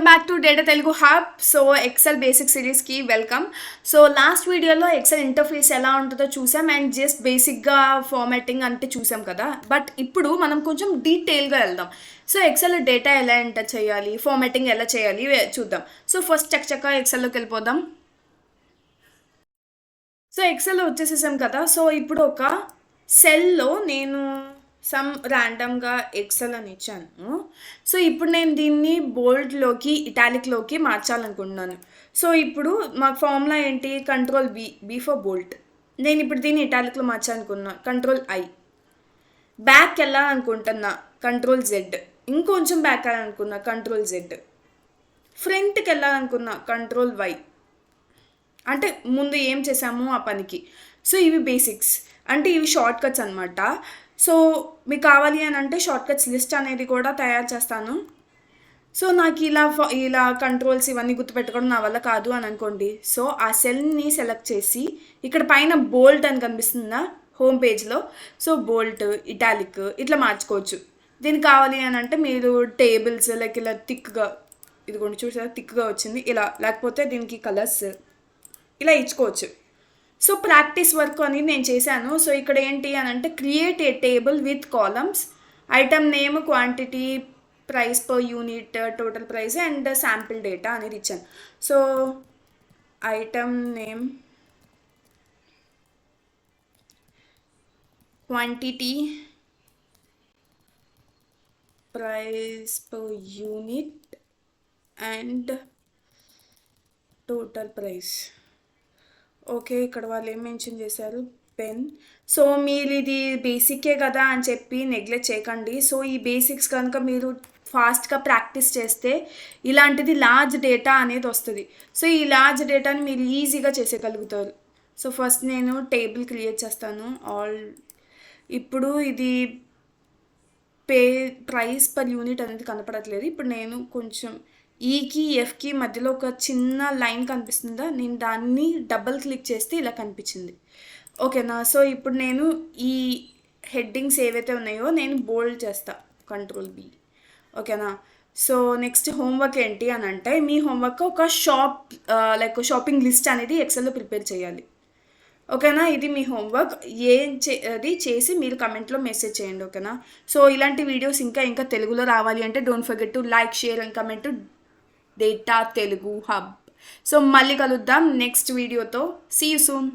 Back to data Telugu hub. So Excel basic సిరీస్కి welcome. So last వీడియోలో Excel interface ఎలా ఉంటుందో చూసాం అండ్ జస్ట్ బేసిక్గా ఫార్మాటింగ్ అంటే చూసాం కదా. బట్ ఇప్పుడు మనం కొంచెం డీటెయిల్గా వెళ్దాం. సో ఎక్సెల్ డేటా ఎలా ఎంటర్ చేయాలి, ఫార్మాటింగ్ ఎలా చేయాలి చూద్దాం. సో ఫస్ట్ చక్కగా ఎక్సెల్లోకి వెళ్ళిపోదాం. సో ఎక్సెల్ వచ్చేసేసాం కదా. సో ఇప్పుడు ఒక సెల్లో నేను సమ్ ర్యాండమ్గా ఎక్సెల్ అని ఇచ్చాను. సో ఇప్పుడు నేను దీన్ని బోల్డ్లోకి ఇటాలిక్లోకి మార్చాలనుకుంటున్నాను. సో ఇప్పుడు మా ఫార్ములా ఏంటి, కంట్రోల్ బి ఫర్ బోల్ట్. నేను ఇప్పుడు దీన్ని ఇటాలిక్లో మార్చాలనుకున్నా, కంట్రోల్ ఐ. బ్యాక్ వెళ్ళాలనుకుంటున్నా, కంట్రోల్ జెడ్. ఇంకొంచెం బ్యాక్ వెళ్ళాలనుకున్నా, కంట్రోల్ జెడ్. ఫ్రంట్కి వెళ్ళాలనుకున్నా, కంట్రోల్ వై. అంటే ముందు ఏం చేసామో ఆ పనికి. సో ఇవి బేసిక్స్, అంటే ఇవి షార్ట్ కట్స్ అనమాట. సో మీకు కావాలి అని అంటే షార్ట్ కట్స్ లిస్ట్ అనేది కూడా తయారు చేస్తాను. సో నాకు ఇలా కంట్రోల్స్ ఇవన్నీ గుర్తుపెట్టుకోవడం నా వల్ల కాదు అని అనుకోండి. సో ఆ సెల్ని సెలెక్ట్ చేసి ఇక్కడ పైన బోల్ట్ అని కనిపిస్తుందా హోమ్ పేజ్లో, సో బోల్ట్, ఇటాలిక్ ఇట్లా మార్చుకోవచ్చు. దీనికి కావాలి అని అంటే మీరు టేబుల్స్ లైక్ ఇలా థిక్గా, ఇదిగోండి చూసారా థిక్గా వచ్చింది ఇలా, లేకపోతే దీనికి కలర్స్ ఇలా ఇచ్చుకోవచ్చు. సో ప్రాక్టీస్ వర్క్ అని నేను చేశాను. సో ఇక్కడ ఏంటి అని అంటే create a table with columns, item name, quantity, price per unit, total price and sample data అనేది ఇచ్చాను. So item name, quantity, price per unit and total price. Okay, ఇక్కడ వాళ్ళు ఏం మెన్షన్ చేశారు, పెన్. సో మీరు ఇది బేసికే కదా అని చెప్పి నెగ్లెక్ట్ చేయకండి. సో ఈ బేసిక్స్ కనుక మీరు ఫాస్ట్గా ప్రాక్టీస్ చేస్తే ఇలాంటిది లార్జ్ డేటా అనేది వస్తుంది. సో ఈ లార్జ్ డేటాని మీరు ఈజీగా చేసేయగలుగుతారు. సో ఫస్ట్ నేను టేబుల్ క్రియేట్ చేస్తాను. ఇప్పుడు ఇది ప్రైస్ పర్ యూనిట్ అనేది కనపడట్లేదు. ఇప్పుడు నేను కొంచెం ఈకి ఎఫ్కి మధ్యలో ఒక చిన్న లైన్ కనిపిస్తుందా, నేను దాన్ని డబుల్ క్లిక్ చేస్తే ఇలా కనిపించింది. ఓకేనా. సో ఇప్పుడు నేను ఈ హెడ్డింగ్స్ ఏవైతే ఉన్నాయో నేను బోల్డ్ చేస్తా, కంట్రోల్ బి. ఓకేనా. సో నెక్స్ట్ హోంవర్క్ ఏంటి అని అంటే మీ హోంవర్క్ ఒక షాపింగ్ లిస్ట్ అనేది ఎక్సెల్లో ప్రిపేర్ చేయాలి. ఓకేనా. ఇది మీ హోంవర్క్. అది చేసి మీరు కమెంట్లో మెసేజ్ చేయండి. ఓకేనా. సో ఇలాంటి వీడియోస్ ఇంకా తెలుగులో రావాలి అంటే don't forget to like, share and comment to data Telugu hub. So మళ్ళీ కలుద్దాం నెక్స్ట్ వీడియోతో. See you soon.